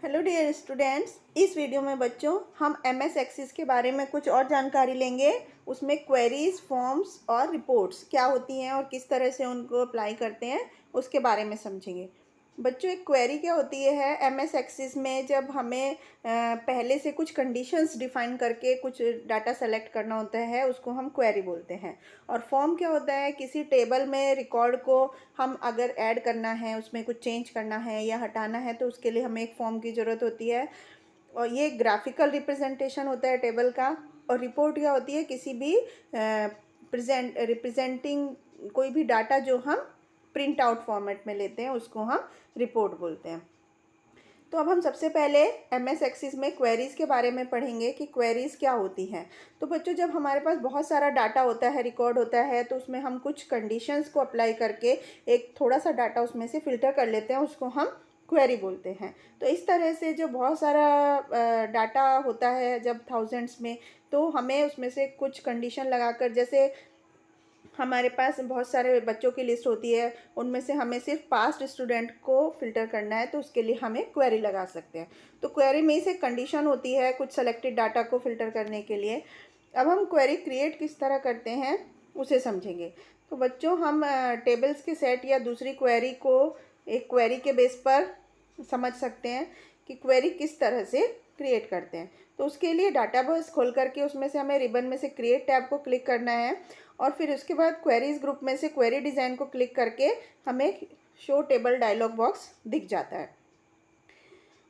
Hello dear students, इस video में बच्चों हम एमएस एक्सेस के बारे में कुछ और जानकारी लेंगे। उसमें क्वेरीज, फॉर्म्स और रिपोर्ट्स क्या होती हैं और किस तरह से उनको अप्लाई करते हैं उसके बारे में समझेंगे। बच्चों, एक क्वेरी क्या होती है एमएस एक्सेस में, जब हमें पहले से कुछ कंडीशंस डिफाइन करके कुछ डाटा सेलेक्ट करना होता है, उसको हम क्वेरी बोलते हैं। और फॉर्म क्या होता है, किसी टेबल में रिकॉर्ड को हम अगर ऐड करना है, उसमें कुछ चेंज करना है या हटाना है, तो उसके लिए हमें एक फॉर्म की ज़रूरत होती है। और ये ग्राफिकल रिप्रेजेंटेशन होता है टेबल का। और रिपोर्ट क्या होती है, किसी भी रिप्रेजेंटिंग कोई भी डाटा जो हम प्रिंट आउट फॉर्मेट में लेते हैं, उसको हम रिपोर्ट बोलते हैं। तो अब हम सबसे पहले एमएस एक्सेस में क्वेरीज़ के बारे में पढ़ेंगे कि क्वेरीज़ क्या होती हैं। तो बच्चों, जब हमारे पास बहुत सारा डाटा होता है, रिकॉर्ड होता है, तो उसमें हम कुछ कंडीशंस को अप्लाई करके एक थोड़ा सा डाटा उसमें से फ़िल्टर कर लेते हैं, उसको हम क्वेरी बोलते हैं। तो इस तरह से जो बहुत सारा डाटा होता है, जब थाउजेंड्स में, तो हमें उसमें से कुछ कंडीशन लगाकर, जैसे हमारे पास बहुत सारे बच्चों की लिस्ट होती है, उनमें से हमें सिर्फ पास्ट स्टूडेंट को फ़िल्टर करना है, तो उसके लिए हमें क्वेरी लगा सकते हैं। तो क्वेरी में से कंडीशन होती है कुछ सेलेक्टेड डाटा को फ़िल्टर करने के लिए। अब हम क्वेरी क्रिएट किस तरह करते हैं उसे समझेंगे। तो बच्चों, हम टेबल्स के सेट या दूसरी क्वेरी को एक क्वेरी के बेस पर समझ सकते हैं कि क्वेरी किस तरह से क्रिएट करते हैं। तो उसके लिए डाटाबेस खोल करके उसमें से हमें रिबन में से क्रिएट टैब को क्लिक करना है, और फिर उसके बाद क्वेरीज ग्रुप में से क्वेरी डिज़ाइन को क्लिक करके हमें शो टेबल डायलॉग बॉक्स दिख जाता है।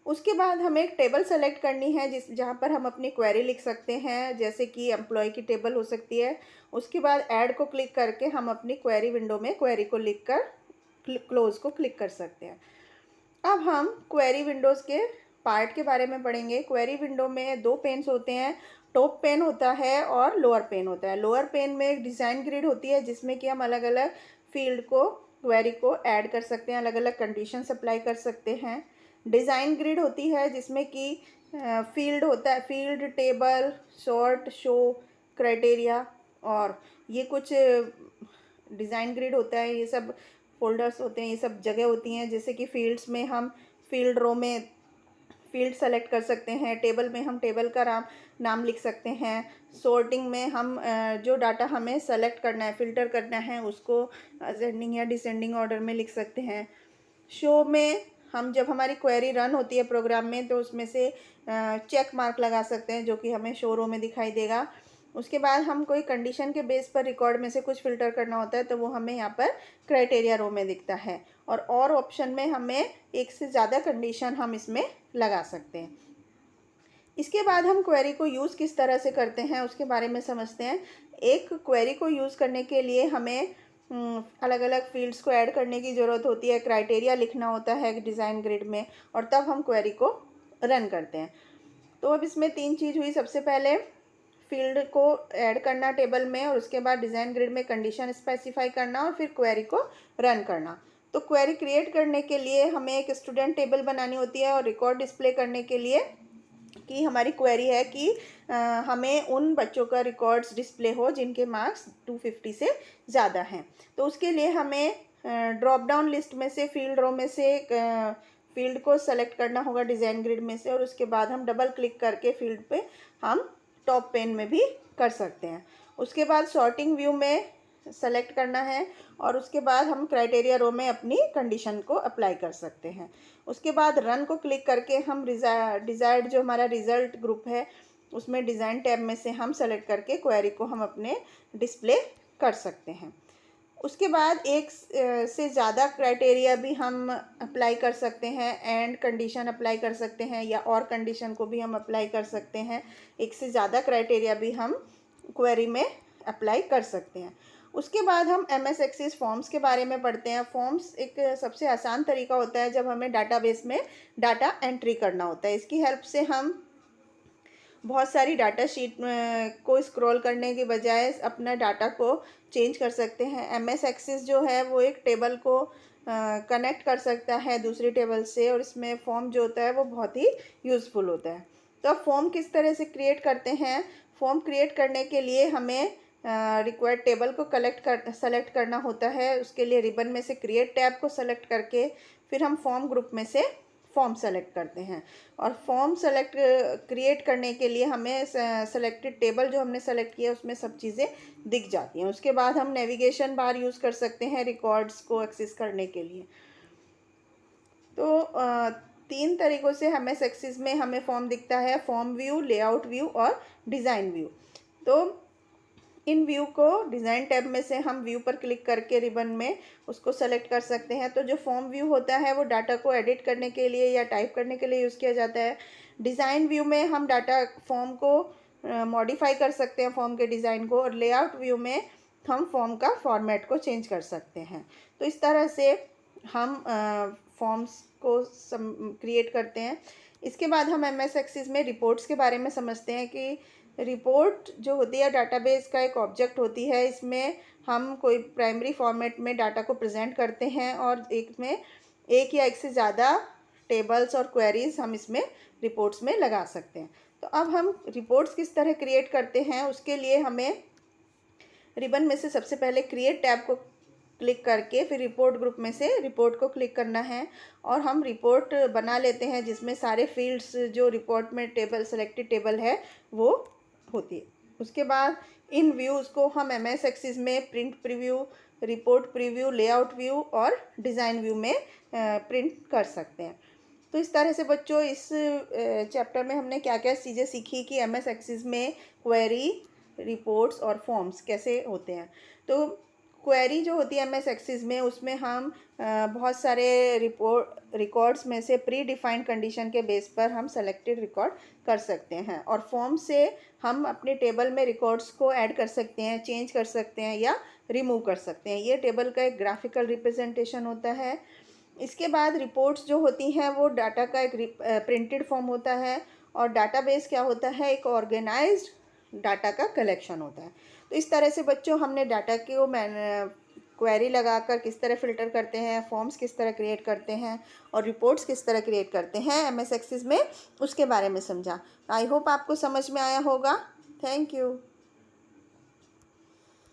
उसके बाद हमें एक टेबल सेलेक्ट करनी है जहाँ पर हम अपनी क्वेरी लिख सकते हैं, जैसे कि एम्प्लॉय की टेबल हो सकती है। उसके बाद ऐड को क्लिक करके हम अपनी क्वेरी विंडो में क्वेरी को लिख कर क्लोज को क्लिक कर सकते हैं। अब हम क्वेरी विंडोज़ के पार्ट के बारे में पढ़ेंगे। क्वेरी विंडो में दो पेन्स होते हैं, टॉप पेन होता है और लोअर पेन होता है। लोअर पेन में एक डिज़ाइन ग्रिड होती है, जिसमें कि हम अलग अलग फील्ड को, क्वेरी को ऐड कर सकते हैं, अलग अलग कंडीशंस अप्लाई कर सकते हैं। डिज़ाइन ग्रिड होती है जिसमें कि फील्ड होता है, field, table, short, show, criteria, और ये कुछ डिज़ाइन ग्रिड होता है। ये सब फोल्डर्स होते हैं, ये सब जगह होती हैं। जैसे कि फील्ड्स में हम फील्ड रो में फील्ड सेलेक्ट कर सकते हैं, टेबल में हम टेबल का नाम लिख सकते हैं, सॉर्टिंग में हम जो डाटा हमें सेलेक्ट करना है, फ़िल्टर करना है, उसको असेंडिंग या डिसेंडिंग ऑर्डर में लिख सकते हैं। शो में हम, जब हमारी क्वेरी रन होती है प्रोग्राम में, तो उसमें से चेक मार्क लगा सकते हैं, जो कि हमें शो रो में दिखाई देगा। उसके बाद हम कोई कंडीशन के बेस पर रिकॉर्ड में से कुछ फ़िल्टर करना होता है, तो वो हमें यहाँ पर क्राइटेरिया रो में दिखता है। और ऑप्शन में हमें एक से ज़्यादा कंडीशन हम इसमें लगा सकते हैं। इसके बाद हम क्वेरी को यूज़ किस तरह से करते हैं उसके बारे में समझते हैं। एक क्वेरी को यूज़ करने के लिए हमें अलग अलग फील्ड्स को ऐड करने की ज़रूरत होती है, क्राइटेरिया लिखना होता है डिज़ाइन ग्रिड में, और तब हम क्वेरी को रन करते हैं। तो अब इसमें तीन चीज़ हुई। सबसे पहले फील्ड को ऐड करना टेबल में, और उसके बाद डिज़ाइन ग्रिड में कंडीशन स्पेसिफाई करना, और फिर क्वेरी को रन करना। तो क्वेरी क्रिएट करने के लिए हमें एक स्टूडेंट टेबल बनानी होती है, और रिकॉर्ड डिस्प्ले करने के लिए कि हमारी क्वेरी है कि हमें उन बच्चों का रिकॉर्ड्स डिस्प्ले हो जिनके मार्क्स 250 से ज़्यादा हैं। तो उसके लिए हमें ड्रॉप डाउन लिस्ट में से फील्ड रो में से फील्ड को सेलेक्ट करना होगा डिज़ाइन ग्रिड में से, और उसके बाद हम डबल क्लिक करके फील्ड पे हम टॉप पेन में भी कर सकते हैं। उसके बाद सॉर्टिंग व्यू में सेलेक्ट करना है, और उसके बाद हम क्राइटेरिया रो में अपनी कंडीशन को अप्लाई कर सकते हैं। उसके बाद रन को क्लिक करके हम डिज़ायर्ड जो हमारा रिज़ल्ट ग्रुप है, उसमें डिज़ाइन टैब में से हम सेलेक्ट करके क्वेरी को हम अपने डिस्प्ले कर सकते हैं। उसके बाद एक से ज़्यादा क्राइटेरिया भी हम अप्लाई कर सकते हैं, एंड कंडीशन अप्लाई कर सकते हैं, या और कंडीशन को भी हम अप्लाई कर सकते हैं। एक से ज़्यादा क्राइटेरिया भी हम क्वेरी में अप्लाई कर सकते हैं। उसके बाद हम एमएस एक्सेस फॉर्म्स के बारे में पढ़ते हैं। फॉर्म्स एक सबसे आसान तरीका होता है जब हमें डाटाबेस में डाटा एंट्री करना होता है। इसकी हेल्प से हम बहुत सारी डाटा शीट को स्क्रॉल करने के बजाय अपना डाटा को चेंज कर सकते हैं। एमएस एक्सेस जो है वो एक टेबल को कनेक्ट कर सकता है दूसरी टेबल से, और इसमें फॉर्म जो होता है वो बहुत ही यूज़फुल होता है। तो अब फॉर्म किस तरह से क्रिएट करते हैं। फॉर्म क्रिएट करने के लिए हमें रिक्वायर्ड टेबल को सेलेक्ट करना होता है। उसके लिए रिबन में से क्रिएट टैब को सेलेक्ट करके फिर हम फॉर्म ग्रुप में से फॉर्म सेलेक्ट करते हैं। और फॉर्म सेलेक्ट क्रिएट करने के लिए हमें सेलेक्टेड टेबल जो हमने सेलेक्ट किया उसमें सब चीज़ें दिख जाती हैं। उसके बाद हम नेविगेशन बार यूज़ कर सकते हैं रिकॉर्ड्स को एक्सेस करने के लिए। तो 3 तरीक़ों से MS एक्सिस में हमें फॉर्म दिखता है, फॉर्म व्यू, लेआउट व्यू और डिज़ाइन व्यू। तो इन व्यू को डिज़ाइन टैब में से हम व्यू पर क्लिक करके रिबन में उसको सेलेक्ट कर सकते हैं। तो जो फॉर्म व्यू होता है वो डाटा को एडिट करने के लिए या टाइप करने के लिए यूज़ किया जाता है। डिज़ाइन व्यू में हम डाटा फॉर्म को मॉडिफाई कर सकते हैं, फॉर्म के डिज़ाइन को। और लेआउट व्यू में हम फॉर्म का फॉर्मेट को चेंज कर सकते हैं। तो इस तरह से हम फॉर्म्स को क्रिएट करते हैं। इसके बाद हम MS एक्सिस में रिपोर्ट्स के बारे में समझते हैं कि रिपोर्ट जो होती है डाटाबेस का एक ऑब्जेक्ट होती है। इसमें हम कोई प्राइमरी फॉर्मेट में डाटा को प्रेजेंट करते हैं और एक या एक से ज़्यादा टेबल्स और क्वेरीज हम इसमें रिपोर्ट्स में लगा सकते हैं। तो अब हम रिपोर्ट्स किस तरह क्रिएट करते हैं उसके लिए हमें रिबन में से सबसे पहले क्रिएट टैब को क्लिक करके फिर रिपोर्ट ग्रुप में से रिपोर्ट को क्लिक करना है और हम रिपोर्ट बना लेते हैं जिसमें सारे फील्ड्स जो रिपोर्ट में टेबल सेलेक्टेड टेबल है वो होती है। उसके बाद इन व्यूज़ को हम MS एक्सिस में print preview, report preview, layout view और डिज़ाइन व्यू में प्रिंट कर सकते हैं। तो इस तरह से बच्चों इस चैप्टर में हमने क्या क्या चीज़ें सीखी कि MS एक्सिस में क्वेरी, रिपोर्ट्स और फॉर्म्स कैसे होते हैं। तो क्वेरी जो होती है MS एक्सिस में उसमें हम बहुत सारे रिकॉर्ड्स में से प्री डिफाइंड कंडीशन के बेस पर हम सेलेक्टेड रिकॉर्ड कर सकते हैं। और फॉर्म से हम अपने टेबल में रिकॉर्ड्स को ऐड कर सकते हैं, चेंज कर सकते हैं या रिमूव कर सकते हैं। ये टेबल का एक ग्राफिकल रिप्रेजेंटेशन होता है। इसके बाद रिपोर्ट्स जो होती हैं वो डाटा का एक प्रिंटेड फॉर्म होता है। और डाटाबेस क्या होता है, एक ऑर्गेनाइज्ड डाटा का कलेक्शन होता है। तो इस तरह से बच्चों हमने डाटा को क्वेरी लगाकर किस तरह फ़िल्टर करते हैं, फॉर्म्स किस तरह क्रिएट करते हैं और रिपोर्ट्स किस तरह क्रिएट करते हैं MS एक्सिस में, उसके बारे में समझा। आई होप आपको समझ में आया होगा। Thank you.